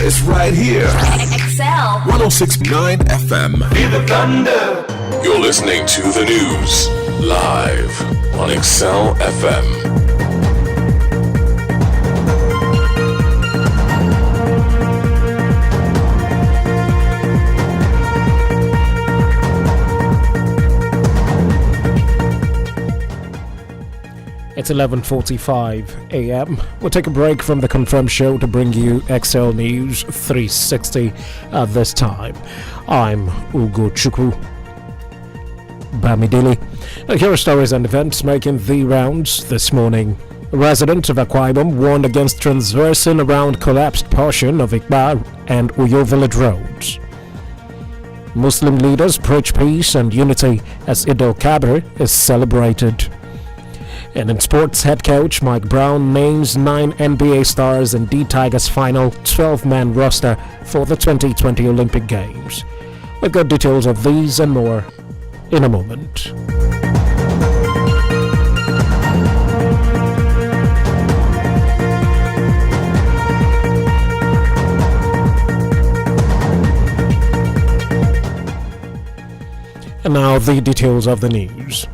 is right here. Excel 106.9 FM. Feel the thunder. You're listening to the news live on Excel FM. It's 11:45 a.m. We'll take a break from the Confirmed Show to bring you XL News 360 at this time. I'm Ugochukwu Bamidele. Here are stories and events making the rounds this morning. Residents of Akwa Ibom warned against transversing around collapsed portion of Ikba and Uyo Village roads. Muslim leaders preach peace and unity as Eid al-Kabir is celebrated. And in sports, head coach Mike Brown names 9 NBA stars in D Tigers' final 12-man roster for the 2020 Olympic Games. We've got details of these and more in a moment. And now the details of the news.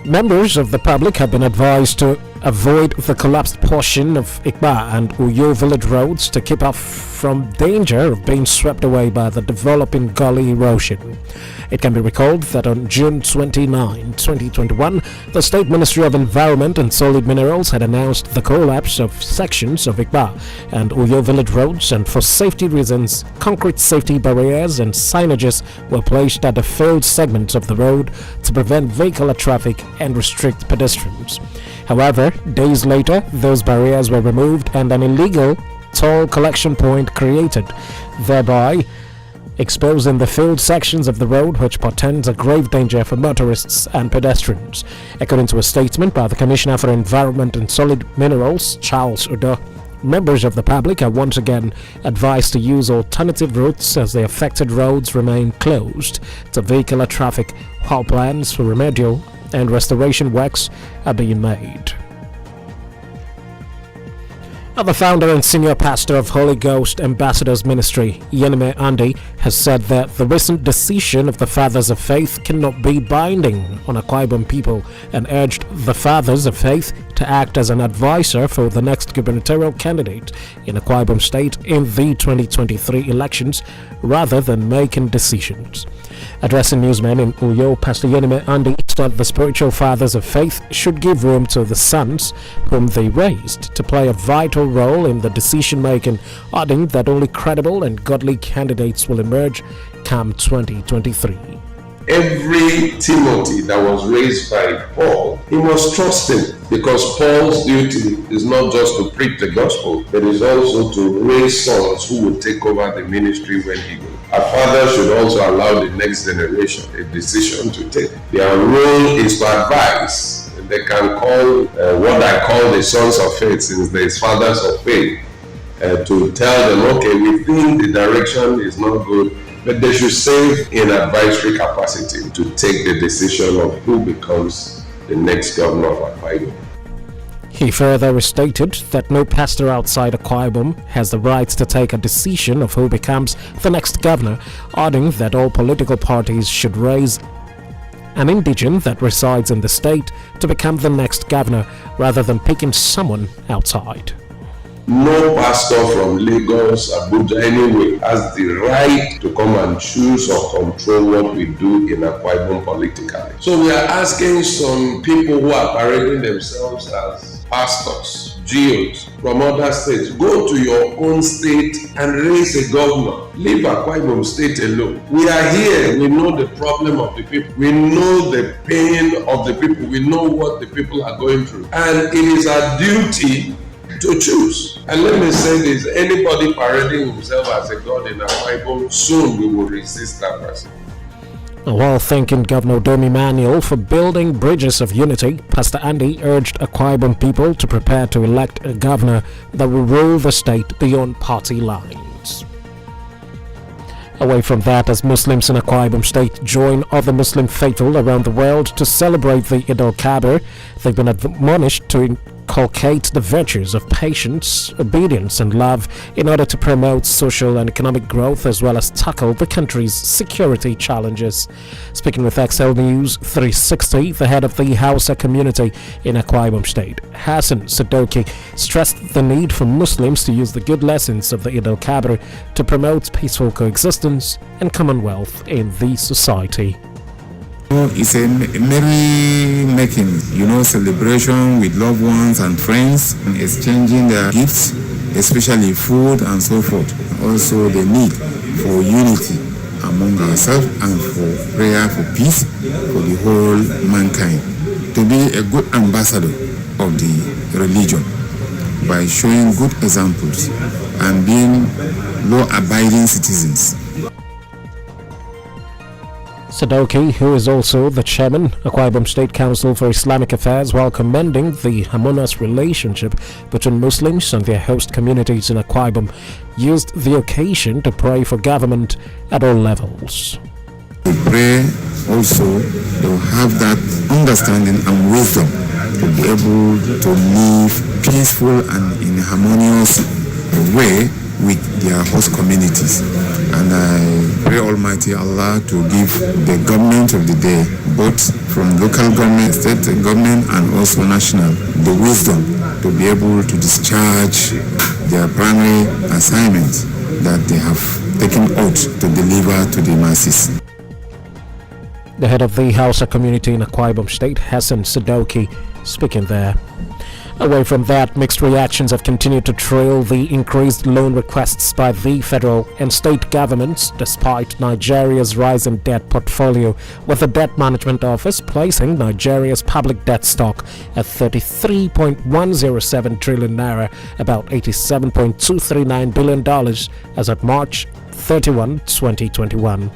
Members of the public have been advised to avoid the collapsed portion of Ikba and Uyo village roads to keep off from danger of being swept away by the developing gully erosion. It can be recalled that on June 29, 2021, the State Ministry of Environment and Solid Minerals had announced the collapse of sections of Ikba and Uyo village roads, and for safety reasons, concrete safety barriers and signages were placed at the failed segments of the road to prevent vehicular traffic and restrict pedestrians. However, days later, those barriers were removed and an illegal toll collection point created, thereby exposing the failed sections of the road, which portends a grave danger for motorists and pedestrians. According to a statement by the Commissioner for Environment and Solid Minerals, Charles Udo, members of the public are once again advised to use alternative routes as the affected roads remain closed to vehicular traffic while plans for remedial and restoration works are being made. The founder and senior pastor of Holy Ghost Ambassadors Ministry, Yeneme Andy, has said that the recent decision of the Fathers of Faith cannot be binding on Akwa Ibom people, and urged the Fathers of Faith to act as an advisor for the next gubernatorial candidate in Akwa Ibom State in the 2023 elections rather than making decisions. Addressing newsmen in Uyo, Pastor Yeneme Andy said the spiritual fathers of faith should give room to the sons whom they raised to play a vital role in the decision-making, adding that only credible and godly candidates will emerge come 2023. Every Timothy that was raised by Paul, he must trust him, because Paul's duty is not just to preach the gospel, but is also to raise sons who will take over the ministry when he goes. Our fathers should also allow the next generation a decision to take. Their role is to advise. They can call what I call the sons of faith, since there's fathers of faith, to tell them, okay, we think the direction is not good, but they should serve in advisory capacity to take the decision of who becomes the next governor of Akwa Ibom. He further stated that no pastor outside Akwa Ibom has the right to take a decision of who becomes the next governor, adding that all political parties should raise an indigene that resides in the state to become the next governor rather than picking someone outside. No pastor from Lagos, Abuja, anyway, has the right to come and choose or control what we do in Akwa Ibom politically. So we are asking some people who are parading themselves as pastors, GOs from other states, go to your own state and raise a governor. Leave Akwa Ibom state alone. We are here. We know the problem of the people. We know the pain of the people. We know what the people are going through. And it is our duty to choose. And let me say this, anybody parading himself as a god in Akwa Ibom, soon we will resist that person. While thanking Governor Domi Manuel for building bridges of unity, Pastor Andy urged Akwa Ibom people to prepare to elect a governor that will rule the state beyond party lines. Away from that, as Muslims in Akwa Ibom State join other Muslim faithful around the world to celebrate the Eid al-Kabir, they've been admonished to inculcate the virtues of patience, obedience, and love in order to promote social and economic growth as well as tackle the country's security challenges. Speaking with XL News 360, the head of the Hausa community in Akwa Ibom State, Hassan Sadoki, stressed the need for Muslims to use the good lessons of the Eid al-Kabir to promote peaceful coexistence and commonwealth in the society. It's a merry-making, celebration with loved ones and friends, and exchanging their gifts, especially food and so forth. Also the need for unity among ourselves and for prayer for peace for the whole mankind. To be a good ambassador of the religion by showing good examples and being law-abiding citizens. Sadoki, who is also the chairman, Akwa Ibom State Council for Islamic Affairs, while commending the harmonious relationship between Muslims and their host communities in Akwa Ibom, used the occasion to pray for government at all levels. We pray also to have that understanding and wisdom to be able to live peaceful and in a harmonious way with their host communities. And I pray Almighty Allah to give the government of the day, both from local government, state government, and also national, the wisdom to be able to discharge their primary assignments that they have taken out to deliver to the masses. The head of the Hausa community in Akwa Ibom State, Hassan Sadoki, speaking there. Away from that, mixed reactions have continued to trail the increased loan requests by the federal and state governments despite Nigeria's rising debt portfolio, with the Debt Management Office placing Nigeria's public debt stock at 33.107 trillion naira, about $87.239 billion as at March 31, 2021.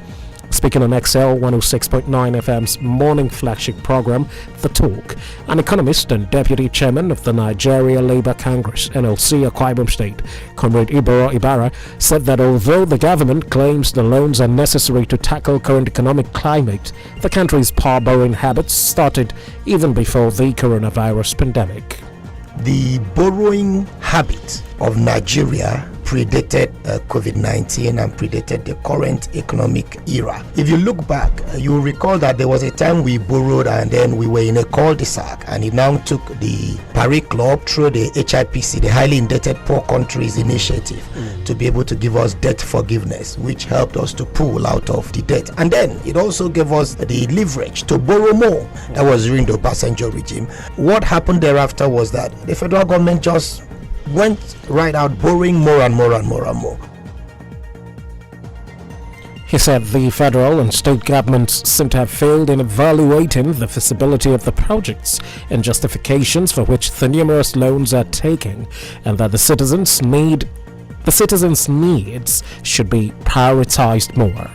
Speaking on XL 106.9 FM's morning flagship program, The Talk, an economist and deputy chairman of the Nigeria Labour Congress, NLC Akwa Ibom State, Comrade Iboro Ibarra, said that although the government claims the loans are necessary to tackle current economic climate, the country's poor borrowing habits started even before the coronavirus pandemic. The borrowing habit of Nigeria predated COVID-19 and predated the current economic era. If you look back, you will recall that there was a time we borrowed and then we were in a cul-de-sac, and it now took the Paris Club through the HIPC, the Highly Indebted Poor Countries Initiative, to be able to give us debt forgiveness, which helped us to pull out of the debt. And then it also gave us the leverage to borrow more. That was during the Obasanjo regime. What happened thereafter was that the federal government just went right out borrowing more and more and more and more. He said the federal and state governments seem to have failed in evaluating the feasibility of the projects and justifications for which the numerous loans are taken, and that the citizens' needs should be prioritized more.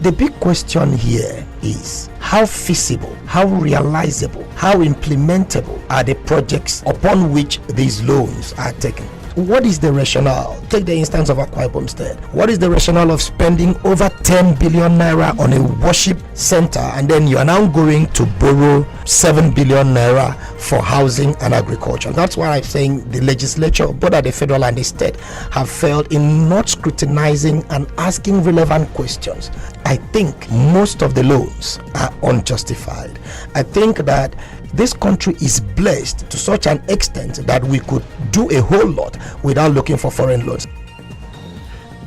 The big question here is how feasible, how realizable, how implementable are the projects upon which these loans are taken? What is the rationale? Take the instance of Akwa Ibom State. What is the rationale of spending over 10 billion naira on a worship center, and then you are now going to borrow 7 billion naira for housing and agriculture? That's why I'm saying the legislature, both at the federal and the state, have failed in not scrutinizing and asking relevant questions. I think most of the loans are unjustified. I think that this country is blessed to such an extent that we could do a whole lot without looking for foreign loans.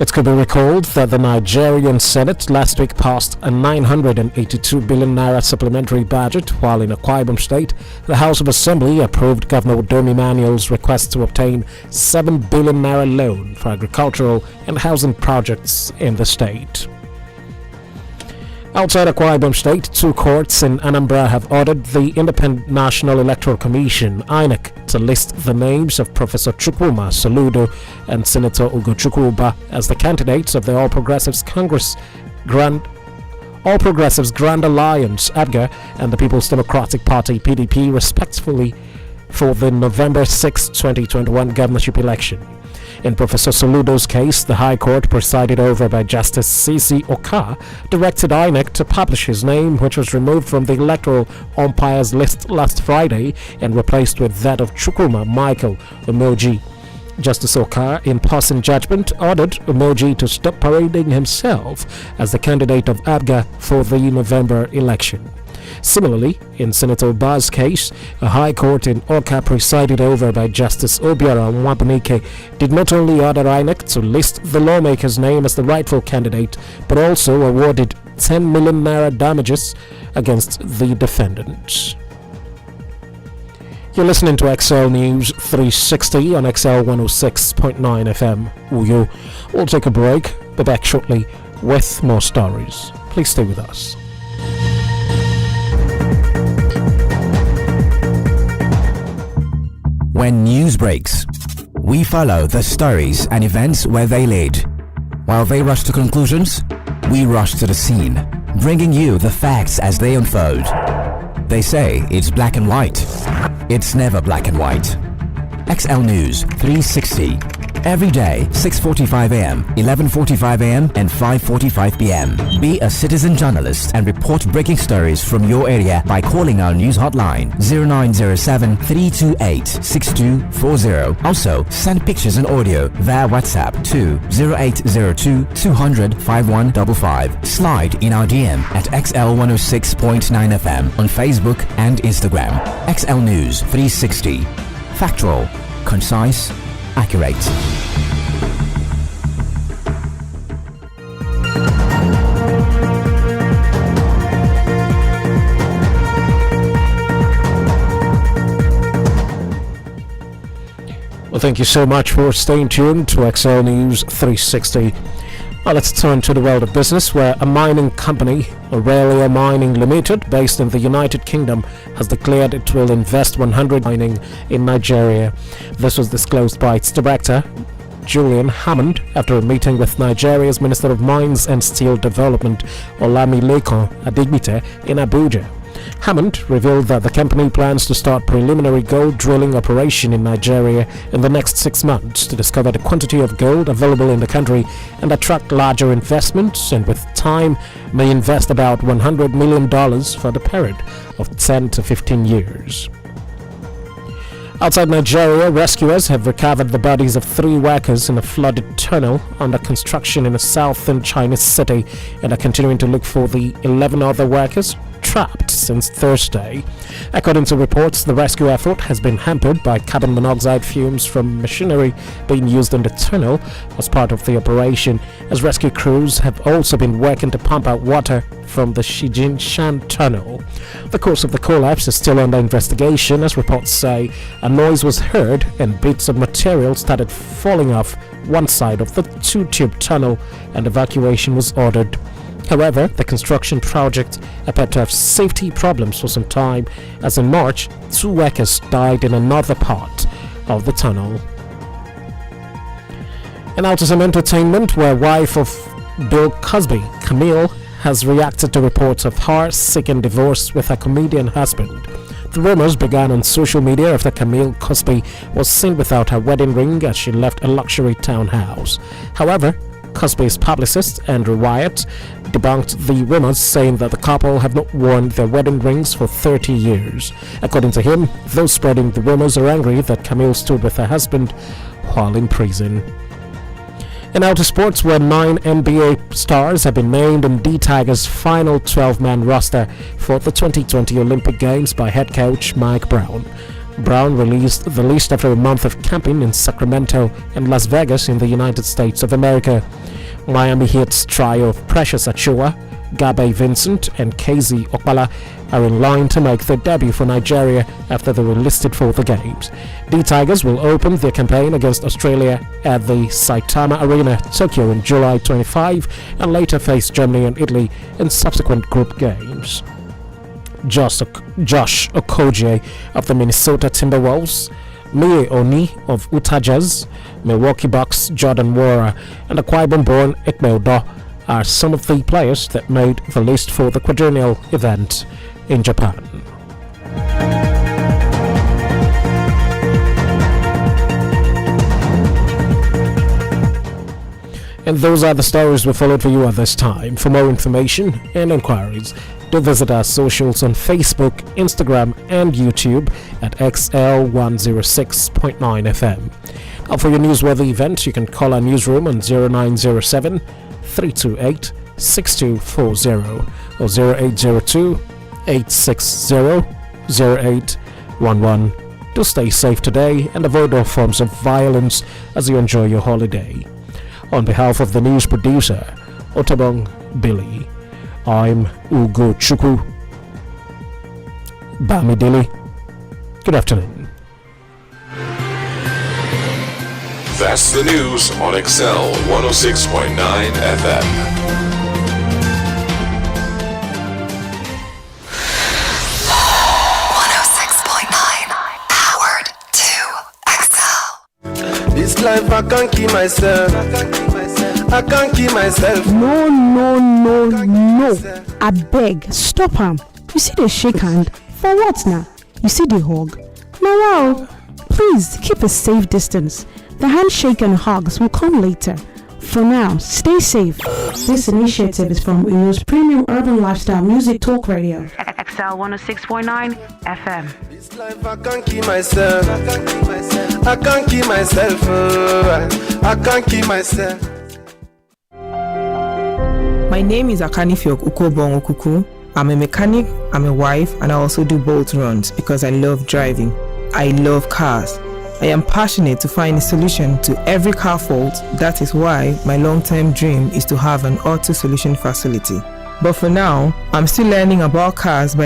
It could be recalled that the Nigerian Senate last week passed a 982 billion naira supplementary budget, while in Akwa Ibom State, the House of Assembly approved Governor Udomi Manuel's request to obtain 7 billion naira loan for agricultural and housing projects in the state. Outside Akwa Ibom State, two courts in Anambra have ordered the Independent National Electoral Commission, INEC, to list the names of Professor Chukwuma Soludo and Senator Ugochukwu Bamidele as the candidates of the All Progressives Grand Alliance (ABGA) and the People's Democratic Party (PDP), respectively, for the November 6, 2021 governorship election. In Professor Soludo's case, the High Court, presided over by Justice C.C. Oka, directed INEC to publish his name, which was removed from the electoral umpires list last Friday and replaced with that of Chukwuma Michael Umoji. Justice Oka, in passing judgment, ordered Umoji to stop parading himself as the candidate of ABGA for the November election. Similarly, in Senator Barr's case, a High Court in Oka, presided over by Justice Obiora Nwabunike, did not only order INEC to list the lawmaker's name as the rightful candidate, but also awarded 10 million naira damages against the defendants. You're listening to XL News 360 on XL 106.9 FM, Uyo. We'll take a break, be back shortly with more stories. Please stay with us. When news breaks, we follow the stories and events where they lead. While they rush to conclusions, we rush to the scene, bringing you the facts as they unfold. They say it's black and white. It's never black and white. XL News 360. Every day, 6:45 a.m., 11:45 a.m., and 5:45 p.m. Be a citizen journalist and report breaking stories from your area by calling our news hotline 0907 328 6240. Also, send pictures and audio via WhatsApp to 0802 200 5155. Slide in our DM at XL 106.9 FM on Facebook and Instagram. XL News 360. Factual, concise, accurate. Well, thank you so much for staying tuned to XL News 360. Now let's turn to the world of business, where a mining company, Aurelia Mining Limited, based in the United Kingdom, has declared it will invest 100 mining in Nigeria. This was disclosed by its director, Julian Hammond, after a meeting with Nigeria's Minister of Mines and Steel Development, Olamilekan Adigbite, in Abuja. Hammond revealed that the company plans to start preliminary gold drilling operation in Nigeria in the next 6 months to discover the quantity of gold available in the country and attract larger investments, and with time may invest about $100 million for the period of 10 to 15 years. Outside Nigeria, rescuers have recovered the bodies of 3 workers in a flooded tunnel under construction in a southern Chinese city and are continuing to look for the 11 other workers trapped since Thursday. According to reports, the rescue effort has been hampered by carbon monoxide fumes from machinery being used in the tunnel as part of the operation, as rescue crews have also been working to pump out water from the Shijinshan tunnel. The cause of the collapse is still under investigation, as reports say a noise was heard and bits of material started falling off one side of the 2-tube tunnel and evacuation was ordered. However, the construction project appeared to have safety problems for some time, as in March, 2 workers died in another part of the tunnel. And now to some entertainment, where wife of Bill Cosby, Camille, has reacted to reports of her seeking divorce with her comedian husband. The rumors began on social media after Camille Cosby was seen without her wedding ring as she left a luxury townhouse. However, Cosby's publicist, Andrew Wyatt, debunked the rumors, saying that the couple have not worn their wedding rings for 30 years. According to him, those spreading the rumors are angry that Camille stood with her husband while in prison. In outer sports, where 9 NBA stars have been named in D-Tigers' final 12-man roster for the 2020 Olympic Games by head coach Mike Brown. Brown released the list after a month of camping in Sacramento and Las Vegas in the United States of America. Miami Heat's trio of Precious Achua, Gabe Vincent and Casey Okpala are in line to make their debut for Nigeria after they were listed for the Games. The Tigers will open their campaign against Australia at the Saitama Arena, Tokyo in July 25 and later face Germany and Italy in subsequent group games. Josh Okogie of the Minnesota Timberwolves, Mie Oni of Utah Jazz, Milwaukee Bucks Jordan Nwora, and Akwa Ibom-born Ikme Udoh are some of the players that made the list for the quadrennial event in Japan. And those are the stories we followed for you at this time. For more information and inquiries, do visit our socials on Facebook, Instagram, and YouTube at XL106.9 FM. Now, for your newsworthy events, you can call our newsroom on 0907 328 6240 or 0802 860 0811. To stay safe today and avoid all forms of violence as you enjoy your holiday. On behalf of the news producer, Otobong Billy, I'm Ugochukwu Bamidele. Good afternoon. That's the news on Excel 106.9 FM. This life I can't keep myself. I can't keep myself. No. I beg, stop him. You see the shake hand? For what now? You see the hug? Now, wow. Please keep a safe distance. The handshake and hugs will come later. For now, stay safe. This initiative is from Uyo's premium urban lifestyle music talk radio. XL 106.9 FM. This life I can't keep myself. I can't keep myself. I can't keep myself. My name is Akanifio Ugochukwu. I'm a mechanic, I'm a wife, and I also do bolt runs because I love driving. I love cars. I am passionate to find a solution to every car fault. That is why my long-term dream is to have an auto solution facility. But for now, I'm still learning about cars by